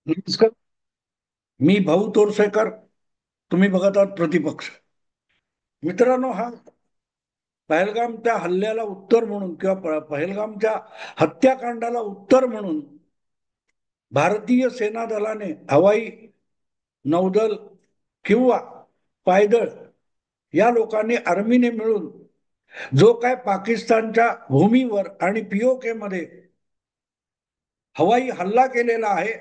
नमस्कार. मी भाऊ तोरसेकर. तुम्ही बघत आहात प्रतिपक्ष. मित्रांनो, हा पहलगामच्या हल्ल्याला उत्तर म्हणून किंवा पहलगामच्या हत्याकांडाला उत्तर म्हणून भारतीय सेना दलाने हवाई, नौदल किंवा पायदळ या लोकांनी आर्मीने मिळून जो काय पाकिस्तानच्या भूमीवर आणि पीओके मध्ये हवाई हल्ला केलेला आहे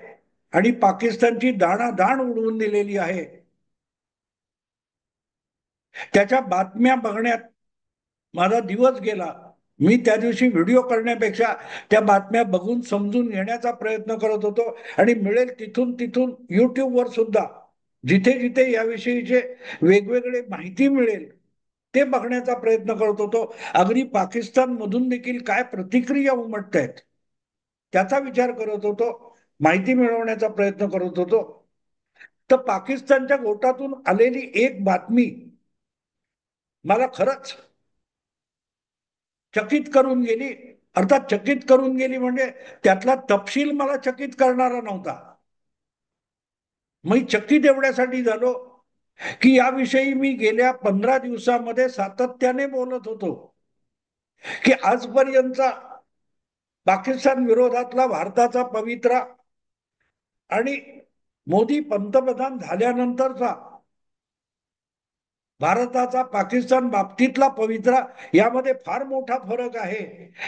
आणि पाकिस्तानची दाणादाण उडवून दिलेली आहे, त्याच्या बातम्या बघण्यात माझा दिवस गेला. मी त्या दिवशी व्हिडिओ करण्यापेक्षा त्या बातम्या बघून समजून घेण्याचा प्रयत्न करत होतो आणि मिळेल तिथून तिथून युट्यूबवर सुद्धा जिथे जिथे याविषयीचे वेगवेगळे माहिती मिळेल ते बघण्याचा प्रयत्न करत होतो. अगदी पाकिस्तान मधून देखील काय प्रतिक्रिया उमटत आहेत त्याचा विचार करत होतो, माहिती मिळवण्याचा प्रयत्न करत होतो. तर पाकिस्तानच्या गोटातून आलेली एक बातमी मला खरंच चकित करून गेली. अर्थात चकित करून गेली म्हणजे त्यातला तपशील मला चकित करणारा नव्हता. मी चकित एवढ्यासाठी झालो की याविषयी मी गेल्या 15 दिवसामध्ये सातत्याने बोलत होतो की आजपर्यंतचा पाकिस्तान विरोधातला भारताचा पवित्रा आणि मोदी पंतप्रधान झाल्यानंतरचा भारताचा पाकिस्तान बाबतीतला पवित्रा यामध्ये फार मोठा फरक आहे,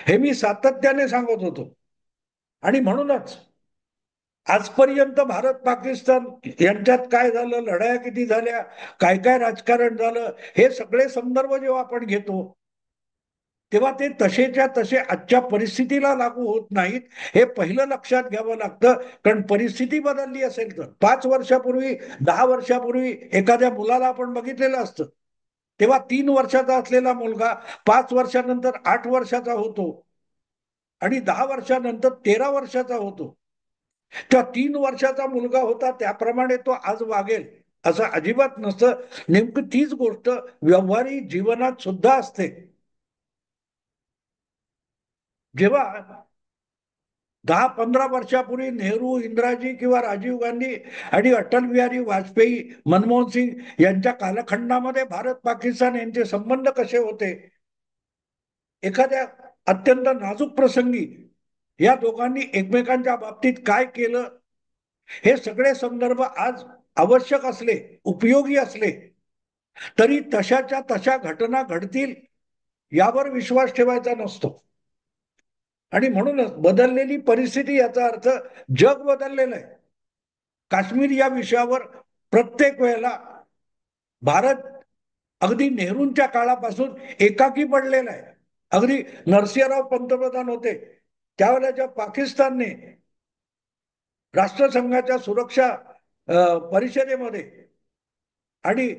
हे मी सातत्याने सांगत होतो. आणि म्हणूनच आजपर्यंत भारत पाकिस्तान यांच्यात काय झालं, लढाया किती झाल्या, काय काय राजकारण झालं, हे सगळे संदर्भ जेव्हा आपण घेतो तेव्हा ते तसेच्या तसे आजच्या परिस्थितीला लागू होत नाहीत, हे पहिलं लक्षात घ्यावं लागतं. कारण परिस्थिती बदलली असेल तर 5 वर्षापूर्वी, 10 वर्षापूर्वी एखाद्या मुलाला आपण बघितलेलं असतं, तेव्हा 3 वर्षाचा असलेला मुलगा 5 वर्षानंतर 8 वर्षाचा होतो आणि 10 वर्षानंतर 13 वर्षाचा होतो. त्या 3 वर्षाचा मुलगा होता त्याप्रमाणे तो आज वागेल असं अजिबात नसतं. नेमकं तीच गोष्ट व्यावहारिक जीवनात सुद्धा असते. जेव्हा 10-15 वर्षापूर्वी नेहरू, इंदिराजी किंवा राजीव गांधी आणि अटल बिहारी वाजपेयी, मनमोहन सिंग यांच्या कालखंडामध्ये भारत पाकिस्तान यांचे संबंध कसे होते, एखाद्या अत्यंत नाजूक प्रसंगी या दोघांनी एकमेकांच्या बाबतीत काय केलं, हे सगळे संदर्भ आज आवश्यक असले, उपयोगी असले तरी तशाच्या तशा घटना घडतील यावर विश्वास ठेवायचा नसतो. आणि म्हणूनच बदललेली परिस्थिती याचा अर्थ जग बदललेलं आहे. काश्मीर या विषयावर प्रत्येक वेळेला भारत अगदी नेहरूंच्या काळापासून एकाकी पडलेला आहे. अगदी नरसिंहराव पंतप्रधान होते त्यावेळेला जेव्हा पाकिस्तानने राष्ट्रसंघाच्या सुरक्षा परिषदेमध्ये आणि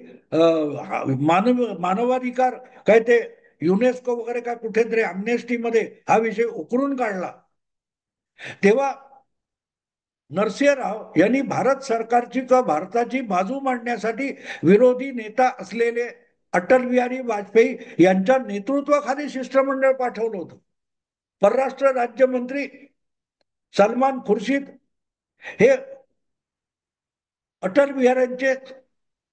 मानवाधिकार काय ते युनेस्को वगैरे काय कुठेतरी अमनेस्टीमध्ये हा विषय उकरून काढला, तेव्हा नरसिंहराव यांनी भारत सरकारची किंवा भारताची बाजू मांडण्यासाठी विरोधी नेता असलेले अटल बिहारी वाजपेयी यांच्या नेतृत्वाखाली शिष्टमंडळ पाठवलं होतं. परराष्ट्र राज्यमंत्री सलमान खुर्शीद हे अटल बिहारींचे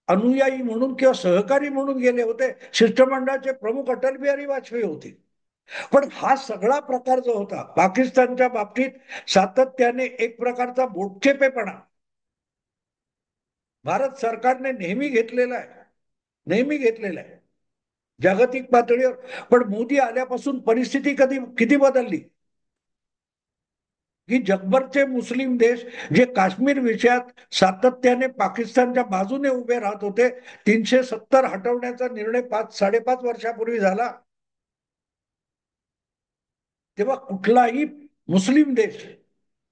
अनुयायी म्हणून किंवा सहकारी म्हणून गेले होते. शिष्टमंडळाचे प्रमुख अटल बिहारी वाजपेयी होते. पण हा सगळा प्रकार जो होता पाकिस्तानच्या बाबतीत सातत्याने एक प्रकारचा बोटचेपेपणा भारत सरकारने नेहमी घेतलेला आहे, नेहमी घेतलेला आहे जागतिक पातळीवर. पण मोदी आल्यापासून परिस्थिती कधी किती बदलली की जगभरचे मुस्लिम देश जे काश्मीर विषयात सातत्याने पाकिस्तानच्या बाजूने उभे राहत होते, 370 हटवण्याचा निर्णय 5-5.5 वर्षापूर्वी झाला, तेव्हा कुठलाही मुस्लिम देश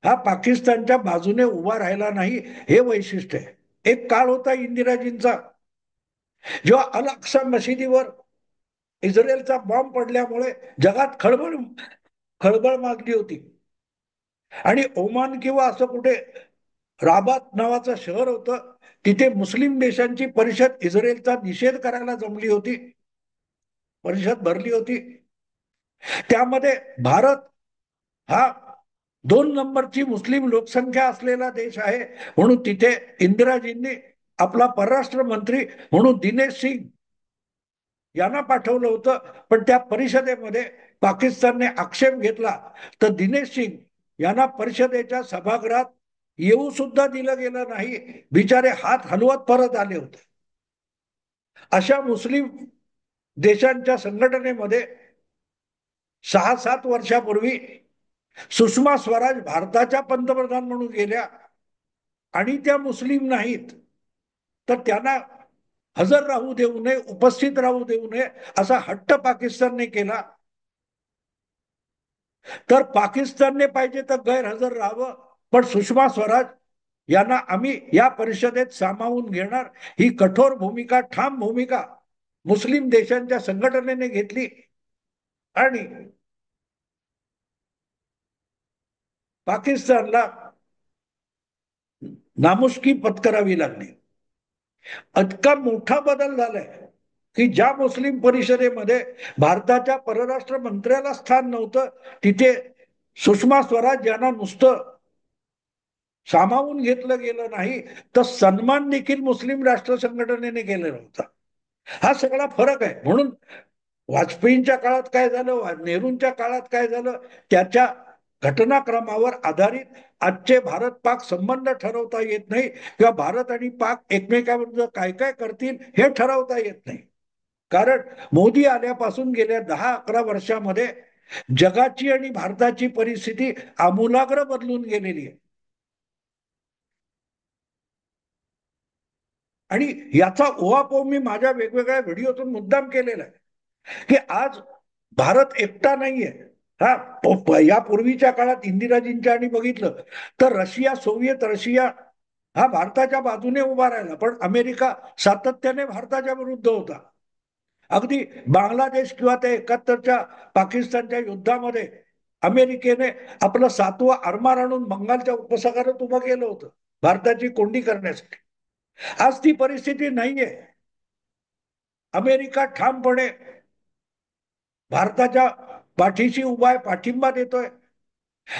हा पाकिस्तानच्या बाजूने उभा राहिला नाही, हे वैशिष्ट्य आहे. एक काळ होता इंदिराजींचा जेव्हा अल अक्सा मशिदीवर इस्रायलचा बॉम्ब पडल्यामुळे जगात खळबळ खळबळ माजली होती आणि ओमान किंवा असं कुठे राबात नावाचं शहर होतं, तिथे मुस्लिम देशांची परिषद इस्रायलचा निषेध करायला जमली होती, परिषद भरली होती. त्यामध्ये भारत हा 2 नंबरची मुस्लिम लोकसंख्या असलेला देश आहे, म्हणून तिथे इंदिराजींनी आपला परराष्ट्र मंत्री म्हणून दिनेश सिंग यांना पाठवलं होतं. पण त्या परिषदेमध्ये पाकिस्तानने आक्षेप घेतला, तर दिनेश सिंग यांना परिषदेच्या सभागृहात येऊ सुद्धा दिलं गेलं नाही. बिचारे हात हलवत परत आले होते. अशा मुस्लिम देशांच्या संघटनेमध्ये 6-7 वर्षापूर्वी सुषमा स्वराज भारताच्या पंतप्रधान म्हणून गेल्या आणि त्या मुस्लिम नाहीत, तर त्यांना हजर राहू देऊ नये, उपस्थित राहू देऊ नये असा हट्ट पाकिस्तानने केला. तर पाकिस्तानने पाहिजे तर गैरहजर राहावं, पण सुषमा स्वराज यांना आम्ही या परिषदेत सामावून घेणार, ही कठोर भूमिका, ठाम भूमिका मुस्लिम देशांच्या संघटनेने घेतली आणि पाकिस्तानला नामुष्की पत्करावी लागली. इतका मोठा बदल झालाय की ज्या मुस्लिम परिषदेमध्ये भारताच्या परराष्ट्र मंत्र्याला स्थान नव्हतं, तिथे सुषमा स्वराज यांना नुसतं सामावून घेतलं गेलं नाही, तर सन्मान देखील मुस्लिम राष्ट्र संघटनेने केलेला होता. हा सगळा फरक आहे. म्हणून वाजपेयींच्या काळात काय झालं, नेहरूंच्या काळात काय झालं, त्याच्या घटनाक्रमावर आधारित आजचे भारत पाक संबंध ठरवता येत नाही, किंवा भारत आणि पाक एकमेकांविरुद्ध काय काय करतील हे ठरवता येत नाही. कारण मोदी आल्यापासून गेल्या 10-11 वर्षामध्ये जगाची आणि भारताची परिस्थिती आमूलाग्र बदलून गेलेली आहे. आणि याचा ओवापोव मी माझ्या वेगवेगळ्या व्हिडिओतून मुद्दाम केलेला आहे की आज भारत एकटा नाहीये. हा, यापूर्वीच्या काळात इंदिराजींच्या आणि बघितलं तर रशिया, सोव्हिएत रशिया हा भारताच्या बाजूने उभा राहिला, पण अमेरिका सातत्याने भारताच्या विरुद्ध होता. अगदी बांगलादेश किंवा त्या 71च्या पाकिस्तानच्या युद्धामध्ये अमेरिकेने आपलं 7वं आरमार आणून बंगालच्या उपसागरात उभं केलं होतं भारताची कोंडी करण्यासाठी. आज ती परिस्थिती नाहीये. अमेरिका ठामपणे भारताच्या पाठीशी उभा आहे, पाठिंबा देतोय.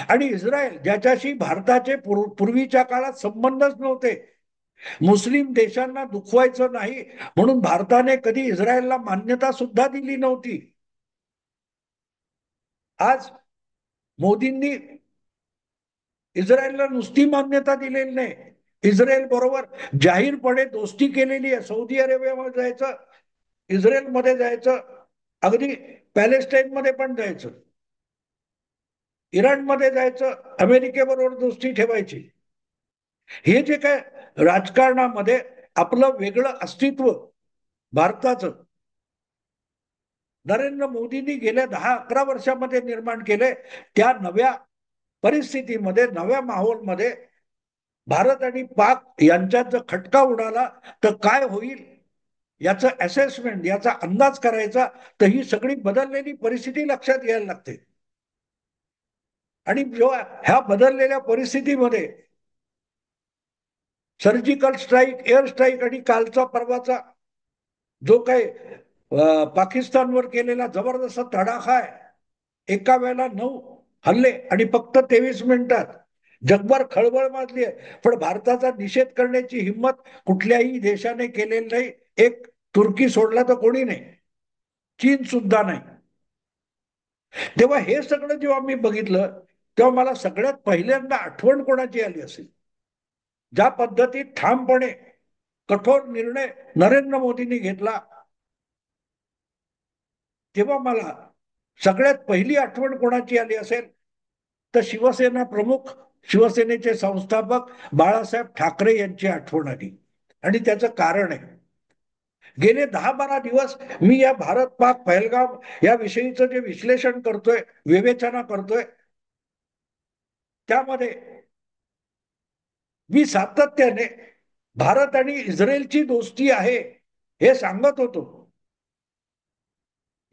आणि इस्रायल, ज्याच्याशी भारताचे पूर्वीच्या काळात संबंधच नव्हते, मुस्लिम देशांना दुखवायचं नाही म्हणून भारताने कधी इस्रायलला मान्यता सुद्धा दिली नव्हती. आज मोदींनी इस्रायलला नुसती मान्यता दिलेली नाही, इस्रायल बरोबर जाहीरपणे दोस्ती केलेली आहे. सौदी अरेबियामध्ये जायचं, इस्रायलमध्ये जायचं, अगदी पॅलेस्टाईनमध्ये पण जायचं, इराणमध्ये जायचं, अमेरिकेबरोबर दोस्ती ठेवायची. हे जे काय राजकारणामध्ये आपलं वेगळं अस्तित्व भारताचं नरेंद्र मोदींनी गेल्या 10-11 वर्षामध्ये निर्माण केले, त्या नव्या परिस्थितीमध्ये, नव्या माहोलमध्ये भारत आणि पाक यांच्यात जर खटका उडाला तर काय होईल याचं असेसमेंट, याचा अंदाज करायचा, तर ही सगळी बदललेली परिस्थिती लक्षात घ्यायला लागते. आणि जेव्हा ह्या बदललेल्या परिस्थितीमध्ये सर्जिकल स्ट्राईक, एअर स्ट्राईक आणि कालचा परवाचा जो काही पाकिस्तानवर केलेला जबरदस्त तडाखा आहे, एका वेळेला 9 हल्ले आणि फक्त 23 मिनिटात जगभर खळबळ माजली आहे. पण भारताचा निषेध करण्याची हिंमत कुठल्याही देशाने केलेली नाही. एक तुर्की सोडला तर कोणी नाही, चीन सुद्धा नाही. तेव्हा हे सगळं जेव्हा मी बघितलं, तेव्हा मला सगळ्यात पहिल्यांदा आठवण कोणाची आली असेल, ज्या पद्धतीत ठामपणे कठोर निर्णय नरेंद्र मोदींनी घेतला, तेव्हा मला सगळ्यात पहिली आठवण कोणाची आली असेल तर शिवसेना प्रमुख, शिवसेनेचे संस्थापक बाळासाहेब ठाकरे यांची आठवण आली. आणि त्याचं कारण आहे, गेले 10-12 दिवस मी या भारत पाक पहलगाम या विषयीचं जे विश्लेषण करतोय, विवेचना करतोय, त्यामध्ये मी सातत्याने भारत आणि इस्रायलची दोस्ती आहे हे सांगत होतो.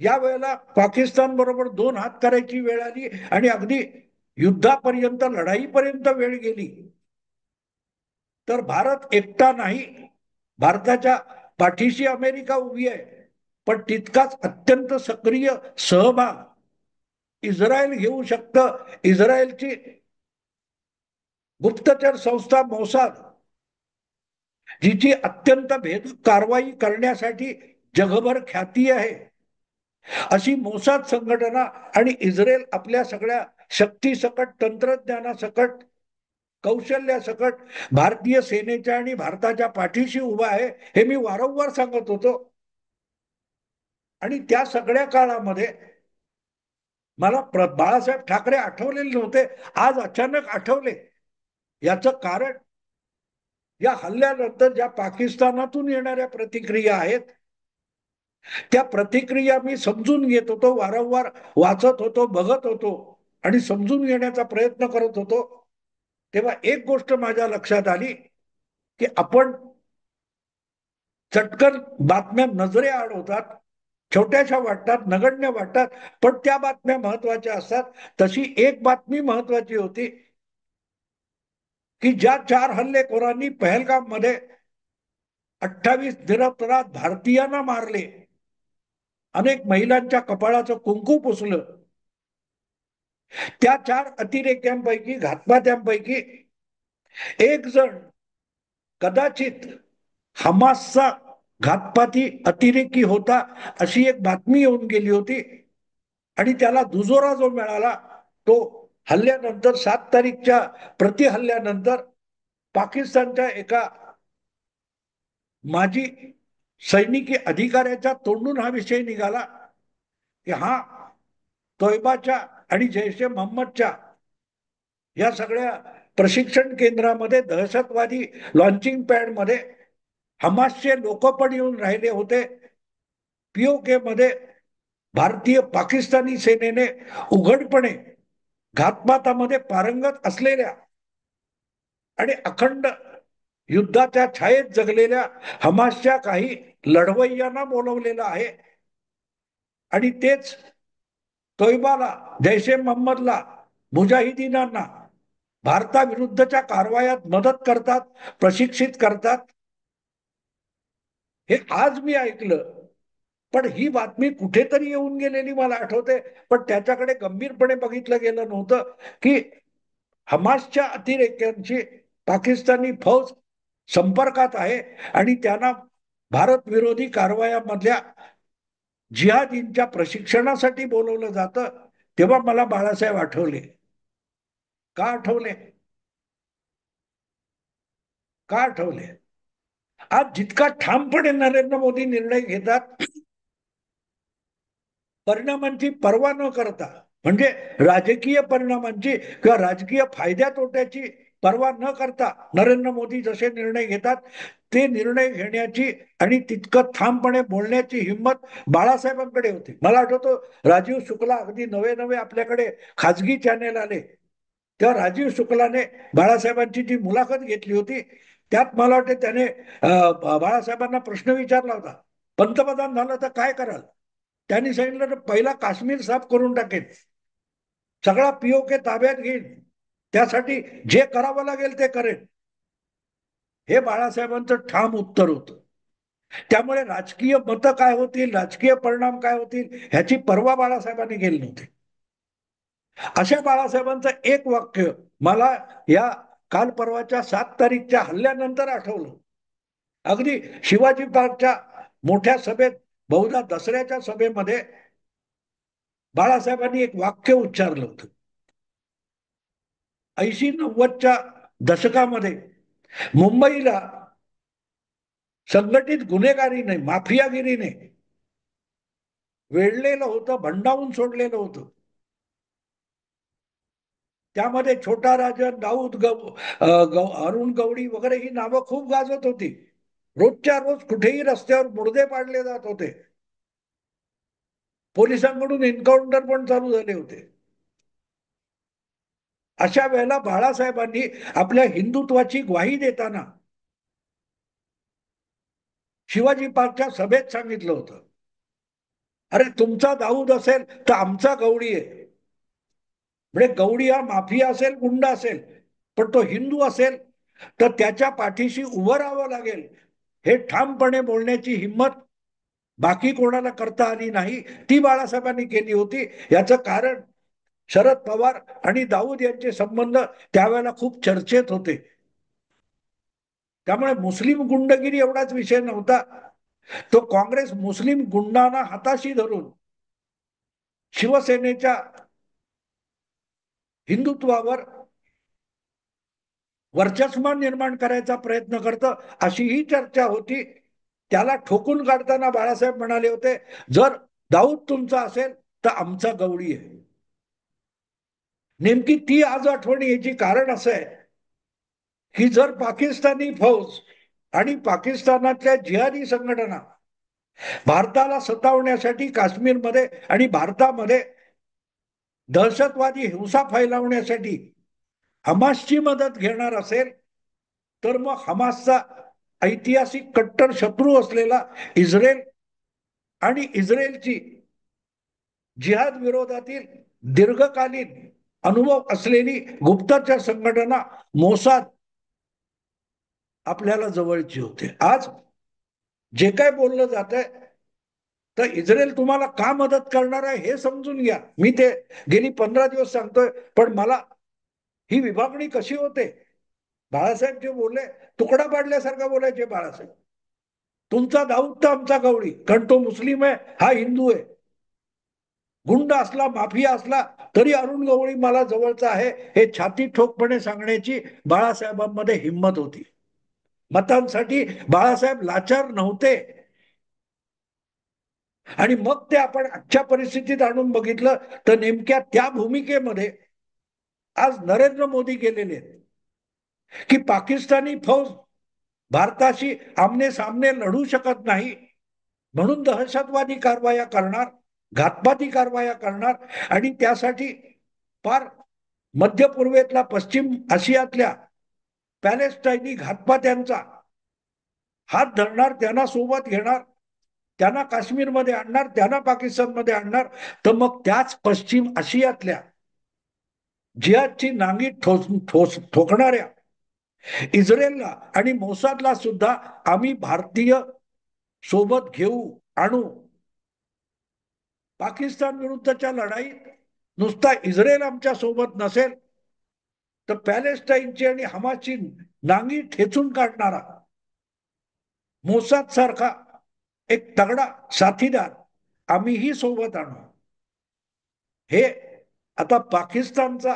या वेळेला पाकिस्तान बरोबर 2 हात करायची वेळ आली आणि अगदी युद्धापर्यंत, लढाईपर्यंत वेळ गेली, तर भारत एकटा नाही, भारताच्या पाठीशी अमेरिका उभी आहे, पण तितकाच अत्यंत सक्रिय सहभाग इस्रायल घेऊ शकतं. इस्रायलची गुप्तचर संस्था मोसाद, जिची अत्यंत भेदक कारवाई करण्यासाठी जगभर ख्याती आहे, अशी मोसाद संघटना आणि इस्रायल आपल्या सगळ्या शक्तीसकट, तंत्रज्ञानासकट, कौशल्यासकट भारतीय सेनेच्या आणि भारताच्या पाठीशी उभा आहे, हे मी वारंवार सांगत होतो. आणि त्या सगळ्या काळामध्ये मला बाळासाहेब ठाकरे आठवलेले नव्हते, आज अचानक आठवले. याचं कारण या हल्ल्यानंतर ज्या पाकिस्तानातून येणाऱ्या प्रतिक्रिया आहेत, त्या प्रतिक्रिया मी समजून घेत होतो, वारंवार वाचत होतो, बघत होतो आणि समजून घेण्याचा प्रयत्न करत होतो. तेव्हा एक गोष्ट माझ्या लक्षात आली की आपण चटकन बातम्या नजरे आड होतात, छोट्याशा वाटतात, नगण्य वाटतात, पण त्या बातम्या महत्वाच्या असतात. तशी एक बातमी महत्वाची होती की ज्या 4 हल्लेखोरांनी पहलगाम मध्ये 28 निरपराध भारतीयांना मारले, अनेक महिलांच्या कपाळाचं कुंकू पुसलं, त्या 4 अतिरेक्यांपैकी, घातपात्यांपैकी एक जण कदाचित हमासचा घातपाती अतिरेकी होता, अशी एक बातमी येऊन गेली होती. आणि त्याला दुजोरा जो मिळाला तो हल्ल्यानंतर 7 तारीखच्या प्रतिहल्ल्यानंतर पाकिस्तानच्या एका माजी सैनिकी अधिकाऱ्याच्या तोंडून हा विषय निघाला की हा तोयबाच्या आणि जैश ए मोहम्मदच्या या सगळ्या प्रशिक्षण केंद्रामध्ये, दहशतवादी लॉन्चिंग पॅड मध्ये हमासचे लोक पण येऊन राहिले होते. पीओके मध्ये भारतीय पाकिस्तानी सेनेने उघडपणे घातपातामध्ये पारंगत असलेल्या आणि अखंड युद्धाच्या छायेत जगलेल्या हमासच्या काही लढवय्यांना बोलवलेलं आहे. आणि तेच तोयबाला, जैश ए मोहम्मदला, मुजाहिदीनांना भारताविरुद्धच्या कारवायात मदत करतात, प्रशिक्षित करतात. हे आज मी ऐकलं, पण ही बातमी कुठेतरी येऊन गेलेली मला आठवते, पण त्याच्याकडे गंभीरपणे बघितलं गेलं नव्हतं की हमासच्या अतिरेक्यांची पाकिस्तानी फौज संपर्कात आहे आणि त्यांना भारत विरोधी कारवायामधल्या जिहादींच्या प्रशिक्षणासाठी बोलवलं जातं. तेव्हा मला बाळासाहेब आठवले. का आठवले? का आठवले? आज जितका ठामपणे नरेंद्र मोदी निर्णय घेतात, परिणामांची पर्वा न करता, म्हणजे राजकीय परिणामांची किंवा राजकीय फायद्या तोट्याची पर्वा न करता नरेंद्र मोदी जसे निर्णय घेतात, ते निर्णय घेण्याची आणि तितकं ठामपणे बोलण्याची हिंमत बाळासाहेबांकडे होती. मला आठवतो राजीव शुक्ला अगदी नवे नवे आपल्याकडे खाजगी चॅनेल आले तेव्हा राजीव शुक्लाने बाळासाहेबांची जी मुलाखत घेतली होती, त्यात मला वाटते त्याने बाळासाहेबांना प्रश्न विचारला होता, पंतप्रधान झालं तर काय कराल? त्यांनी सांगितलं तर पहिला काश्मीर साफ करून टाकेन, सगळा पीओके ताब्यात घेईन, त्यासाठी जे करावं लागेल ते करेन. हे बाळासाहेबांचं ठाम उत्तर होतं. त्यामुळे राजकीय मतं काय होतील, राजकीय परिणाम काय होतील, ह्याची पर्वा बाळासाहेबांनी केली नव्हती. अशा बाळासाहेबांचं एक वाक्य मला या काल परवाच्या 7 तारीखच्या हल्ल्यानंतर आठवलं. अगदी शिवाजी पार्कच्या मोठ्या सभेत, बहुधा दसऱ्याच्या सभेमध्ये बाळासाहेबांनी एक वाक्य उच्चारलं होतं. 80-90च्या दशकामध्ये मुंबईला संघटित गुन्हेगारीने, माफियागिरीने वेढलेलं होतं, भंडावून सोडलेलं होतं. त्यामध्ये छोटा राजन, दाऊद अरुण गवळी वगैरे ही नावं खूप गाजत होती. रोजच्या रोज कुठेही रस्त्यावर मुर्दे पाडले जात होते. पोलिसांकडून एन्काउंटर पण चालू झाले होते. अशा वेळेला बाळासाहेबांनी आपल्या हिंदुत्वाची ग्वाही देताना शिवाजी पार्कच्या सभेत सांगितलं होतं, अरे तुमचा दाऊद असेल तर आमचा गवळी आहे. म्हणजे गवळी हा माफिया असेल, गुंडा असेल, पण तो हिंदू असेल तर त्याच्या पाठीशी उभं राहावं लागेल. हे ठामपणे बोलण्याची हिंमत बाकी कोणाला करता आली नाही, ती बाळासाहेबांनी केली होती. याचं कारण शरद पवार आणि दाऊद यांचे संबंध त्यावेळेला खूप चर्चेत होते. त्यामुळे मुस्लिम गुंडगिरी एवढाच विषय नव्हता, तो काँग्रेस मुस्लिम गुंडांना हाताशी धरून शिवसेनेच्या हिंदुत्वावर वर्चस्व निर्माण करायचा प्रयत्न करतं, अशी ही चर्चा होती. त्याला ठोकून काढताना बाळासाहेब म्हणाले होते, जर दाऊद तुमचा असेल तर आमचा गवळी आहे. नेमकी ती आज आठवण याची कारण असं आहे की जर पाकिस्तानी फौज आणि पाकिस्तानातल्या जिहादी संघटना भारताला सतावण्यासाठी काश्मीरमध्ये आणि भारतामध्ये दहशतवादी हिंसा फैलावण्यासाठी हमासची मदत घेणार असेल, तर मग हमासचा ऐतिहासिक कट्टर शत्रू असलेला इस्रायल आणि इस्रायलची जिहाद विरोधातील दीर्घकालीन अनुभव असलेली गुप्तचर संघटना मोसाद आपल्याला जवळची होते. आज जे काय बोललं जात आहे, तर इस्रायल तुम्हाला का मदत करणार आहे हे समजून घ्या. मी ते गेली 15 दिवस सांगतोय, पण मला ही विभागणी कशी होते. बाळासाहेब जे बोलले, तुकडा पाडल्यासारखा बोलायचे बाळासाहेब. तुमचा दाऊद तर आमचा गवळी, कारण तो मुस्लिम आहे, हा हिंदू आहे. गुंड असला, माफिया असला तरी अरुण गवळी मला जवळचा आहे, हे छाती ठोकपणे सांगण्याची बाळासाहेबांमध्ये हिंमत होती. मतांसाठी बाळासाहेब लाचार नव्हते. आणि मग ते आपण आजच्या परिस्थितीत आणून बघितलं तर नेमक्या त्या भूमिकेमध्ये आज नरेंद्र मोदी गेलेले आहेत की पाकिस्तानी फौज भारताशी आमने सामने लढू शकत नाही, म्हणून दहशतवादी कारवाया करणार, घातपाती कारवाया करणार आणि त्यासाठी फार मध्य पूर्वेतला, पश्चिम आशियातल्या पॅलेस्टाईनी घातपात्यांचा हात धरणार, त्यांना सोबत घेणार, त्यांना काश्मीरमध्ये आणणार, त्यांना पाकिस्तानमध्ये आणणार. तर मग त्याच पश्चिम आशियातल्या जिहादची नांगी ठोकणाऱ्या इस्रायलला आणि मोसादला सुद्धा आम्ही भारतीय सोबत घेऊ, आणू. पाकिस्तान विरुद्धच्या लढाईत नुसता इस्रायल आमच्या सोबत नसेल, तर पॅलेस्टाईनची आणि हमासची नांगी ठेचून काढणारा मोसाद सारखा एक तगडा साथीदार आम्हीही सोबत आणू. हे आता पाकिस्तानचा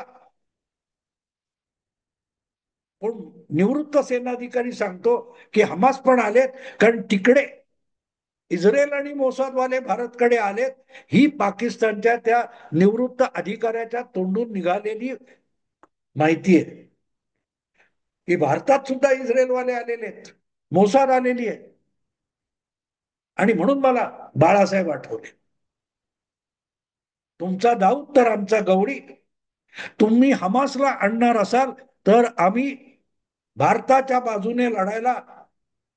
कोण निवृत्त सेनाधिकारी सांगतो की हमास पण आलेत, कारण तिकडे इस्रायल आणि मोसादवाले भारतकडे आलेत. ही पाकिस्तानच्या त्या निवृत्त अधिकाऱ्याच्या तोंडून निघालेली माहिती आहे की भारतात सुद्धा इस्रायलवाले आलेले आहेत, मोसाद आलेली आहे. आणि म्हणून मला बाळासाहेब आठवले, तुमचा दाऊद तर आमचा गवळी. तुम्ही हमासला आणणार असाल तर आम्ही भारताच्या बाजूने लढायला,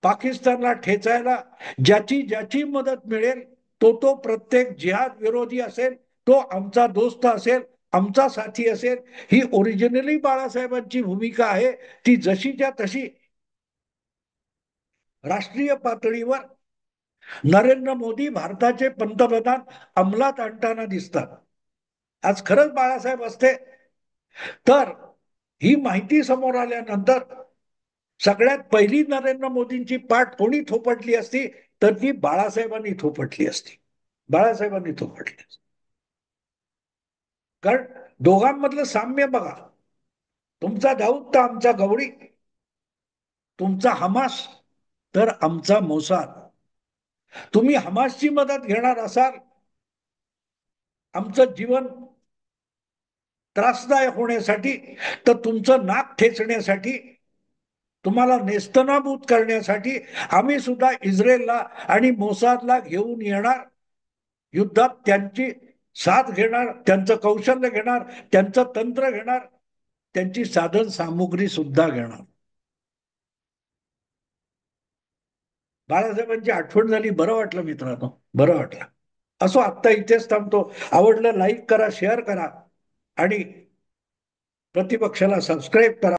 पाकिस्तानला ठेचायला ज्याची ज्याची मदत मिळेल, तो प्रत्येक जिहाद विरोधी असेल, तो आमचा दोस्त असेल, आमचा साथी असेल. ही ओरिजिनली बाळासाहेबांची भूमिका आहे. ती जशीच्या तशी राष्ट्रीय पातळीवर नरेंद्र मोदी भारताचे पंतप्रधान अंमलात आणताना दिसतात. आज खरंच बाळासाहेब असते तर ही माहिती समोर आल्यानंतर सगळ्यात पहिली नरेंद्र मोदींची पाठ कोणी थोपटली असती, तर ती बाळासाहेबांनी थोपटली असती. बाळासाहेबांनी थोपटली असती. कारण दोघांमधलं साम्य बघा. तुमचा दाऊद तर आमचा गवळी, तुमचा हमास तर आमचा मोसाद. तुम्ही हमासची मदत घेणार असाल, आमचं जीवन त्रासदायक होण्यासाठी, तर तुमचं नाक ठेचण्यासाठी, तुम्हाला नेस्तनाबूत करण्यासाठी आम्ही सुद्धा इस्रायलला आणि मोसादला घेऊन येणार, युद्धात त्यांची साथ घेणार, त्यांचं कौशल्य घेणार, त्यांचं तंत्र घेणार, त्यांची साधन सामुग्री सुद्धा घेणार. बाळासाहेबांची आठवण झाली, बरं वाटलं मित्रांनो, बरं वाटलं. असो, आत्ता इथेच थांबतो. आवडलं लाईक करा, शेअर करा आणि प्रतिपक्षाला सबस्क्राईब करा.